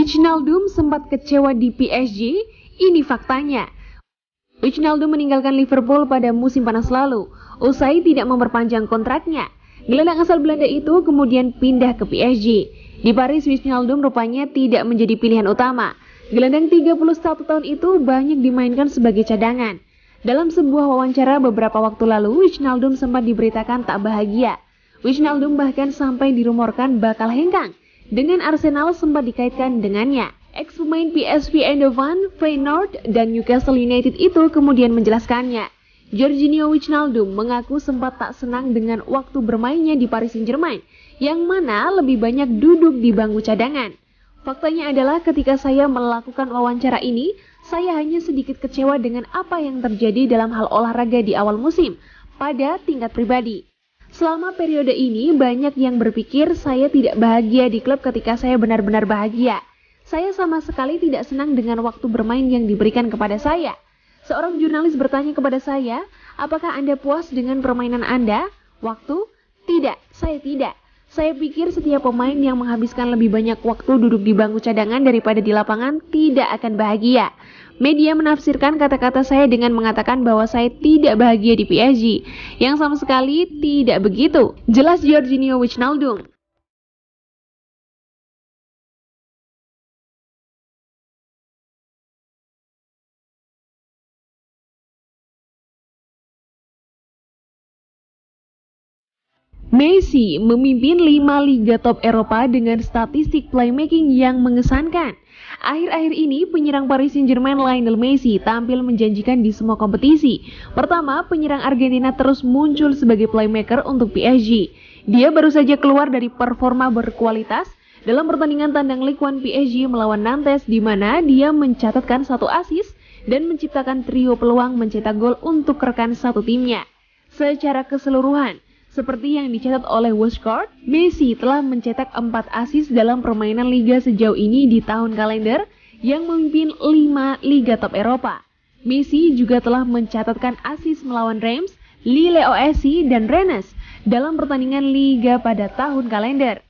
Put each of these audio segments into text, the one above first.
Wijnaldum sempat kecewa di PSG, ini faktanya. Wijnaldum meninggalkan Liverpool pada musim panas lalu, usai tidak memperpanjang kontraknya. Gelandang asal Belanda itu kemudian pindah ke PSG. Di Paris, Wijnaldum rupanya tidak menjadi pilihan utama. Gelandang 31 tahun itu banyak dimainkan sebagai cadangan. Dalam sebuah wawancara beberapa waktu lalu, Wijnaldum sempat diberitakan tak bahagia. Wijnaldum bahkan sampai dirumorkan bakal hengkang. Dengan Arsenal sempat dikaitkan dengannya. Ex-pemain PSV Eindhoven, Feyenoord, dan Newcastle United itu kemudian menjelaskannya. Georginio Wijnaldum mengaku sempat tak senang dengan waktu bermainnya di Paris Saint-Germain, yang mana lebih banyak duduk di bangku cadangan. Faktanya adalah ketika saya melakukan wawancara ini, saya hanya sedikit kecewa dengan apa yang terjadi dalam hal olahraga di awal musim, pada tingkat pribadi. Selama periode ini, banyak yang berpikir saya tidak bahagia di klub ketika saya benar-benar bahagia. Saya sama sekali tidak senang dengan waktu bermain yang diberikan kepada saya. Seorang jurnalis bertanya kepada saya, apakah Anda puas dengan permainan Anda? Waktu? Tidak, saya tidak. Saya pikir setiap pemain yang menghabiskan lebih banyak waktu duduk di bangku cadangan daripada di lapangan tidak akan bahagia. Media menafsirkan kata-kata saya dengan mengatakan bahwa saya tidak bahagia di PSG, yang sama sekali tidak begitu. Jelas Georginio Wijnaldum. Messi memimpin 5 liga top Eropa dengan statistik playmaking yang mengesankan. Akhir-akhir ini, penyerang Paris Saint-Germain Lionel Messi tampil menjanjikan di semua kompetisi. Pertama, penyerang Argentina terus muncul sebagai playmaker untuk PSG. Dia baru saja keluar dari performa berkualitas dalam pertandingan tandang Ligue 1 PSG melawan Nantes, di mana dia mencatatkan 1 assist dan menciptakan trio peluang mencetak gol untuk rekan satu timnya. Secara keseluruhan, seperti yang dicatat oleh WhoScored, Messi telah mencetak 4 assist dalam permainan liga sejauh ini di tahun kalender yang memimpin 5 liga top Eropa. Messi juga telah mencatatkan assist melawan Reims, Lille OSC, dan Rennes dalam pertandingan liga pada tahun kalender.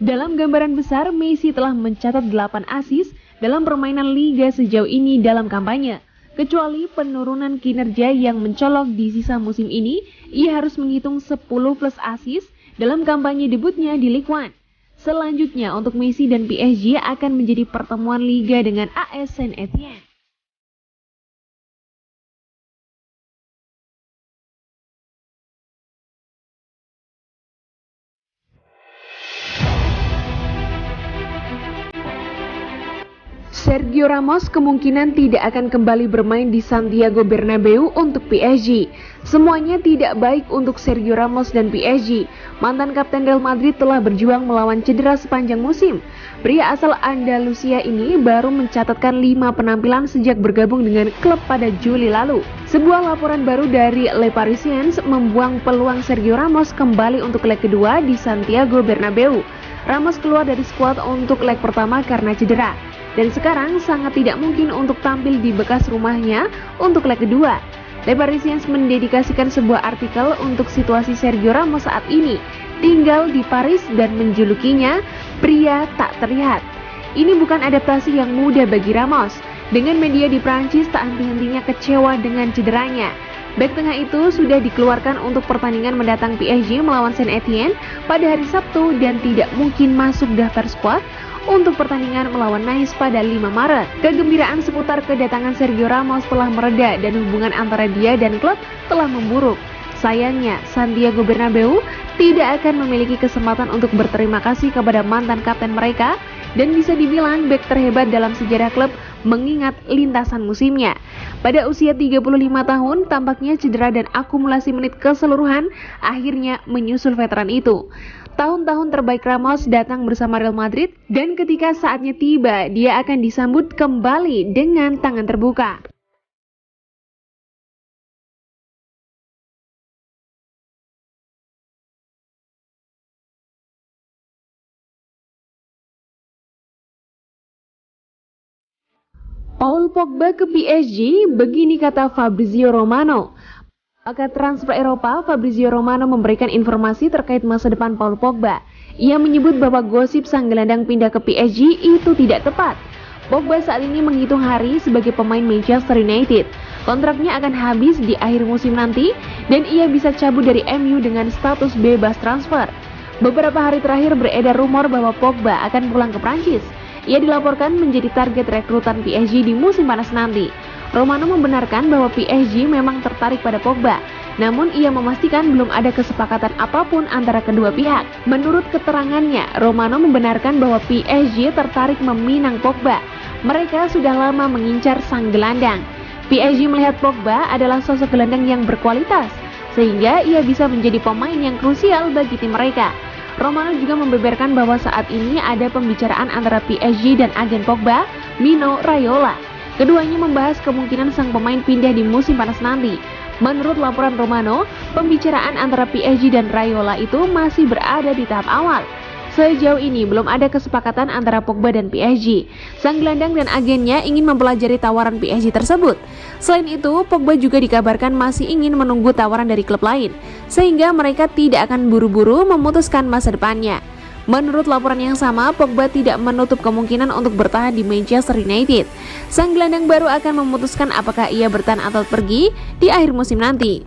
Dalam gambaran besar, Messi telah mencatat 8 assist dalam permainan liga sejauh ini dalam kampanye. Kecuali penurunan kinerja yang mencolok di sisa musim ini, ia harus menghitung 10 plus assist dalam kampanye debutnya di Ligue 1. Selanjutnya untuk Messi dan PSG akan menjadi pertemuan liga dengan AS Saint-Etienne. Sergio Ramos kemungkinan tidak akan kembali bermain di Santiago Bernabeu untuk PSG. Semuanya tidak baik untuk Sergio Ramos dan PSG. Mantan kapten Real Madrid telah berjuang melawan cedera sepanjang musim. Pria asal Andalusia ini baru mencatatkan 5 penampilan sejak bergabung dengan klub pada Juli lalu. Sebuah laporan baru dari Le Parisien membuang peluang Sergio Ramos kembali untuk leg kedua di Santiago Bernabeu. Ramos keluar dari skuad untuk leg pertama karena cedera. Dan sekarang sangat tidak mungkin untuk tampil di bekas rumahnya untuk leg kedua. Le Parisien mendedikasikan sebuah artikel untuk situasi Sergio Ramos saat ini, tinggal di Paris dan menjulukinya pria tak terlihat. Ini bukan adaptasi yang mudah bagi Ramos. Dengan media di Prancis tak henti-hentinya kecewa dengan cederanya. Bek tengah itu sudah dikeluarkan untuk pertandingan mendatang PSG melawan Saint-Etienne pada hari Sabtu dan tidak mungkin masuk daftar squad untuk pertandingan melawan Nice pada 5 Maret. Kegembiraan seputar kedatangan Sergio Ramos telah mereda dan hubungan antara dia dan klub telah memburuk. Sayangnya, Santiago Bernabeu tidak akan memiliki kesempatan untuk berterima kasih kepada mantan kapten mereka dan bisa dibilang bek terhebat dalam sejarah klub mengingat lintasan musimnya. Pada usia 35 tahun, tampaknya cedera dan akumulasi menit keseluruhan akhirnya menyusul veteran itu. Tahun-tahun terbaik Ramos datang bersama Real Madrid dan ketika saatnya tiba, dia akan disambut kembali dengan tangan terbuka. Paul Pogba ke PSG, begini kata Fabrizio Romano. Pakar transfer Eropa, Fabrizio Romano memberikan informasi terkait masa depan Paul Pogba. Ia menyebut bahwa gosip sang gelandang pindah ke PSG itu tidak tepat. Pogba saat ini menghitung hari sebagai pemain Manchester United. Kontraknya akan habis di akhir musim nanti dan ia bisa cabut dari MU dengan status bebas transfer. Beberapa hari terakhir beredar rumor bahwa Pogba akan pulang ke Prancis. Ia dilaporkan menjadi target rekrutan PSG di musim panas nanti. Romano membenarkan bahwa PSG memang tertarik pada Pogba, namun ia memastikan belum ada kesepakatan apapun antara kedua pihak. Menurut keterangannya, Romano membenarkan bahwa PSG tertarik meminang Pogba. Mereka sudah lama mengincar sang gelandang. PSG melihat Pogba adalah sosok gelandang yang berkualitas, sehingga ia bisa menjadi pemain yang krusial bagi tim mereka. Romano juga membeberkan bahwa saat ini ada pembicaraan antara PSG dan agen Pogba, Mino Raiola. Keduanya membahas kemungkinan sang pemain pindah di musim panas nanti. Menurut laporan Romano, pembicaraan antara PSG dan Raiola itu masih berada di tahap awal. Sejauh ini belum ada kesepakatan antara Pogba dan PSG. Sang gelandang dan agennya ingin mempelajari tawaran PSG tersebut. Selain itu, Pogba juga dikabarkan masih ingin menunggu tawaran dari klub lain, sehingga mereka tidak akan buru-buru memutuskan masa depannya. Menurut laporan yang sama, Pogba tidak menutup kemungkinan untuk bertahan di Manchester United. Sang gelandang baru akan memutuskan apakah ia bertahan atau pergi di akhir musim nanti.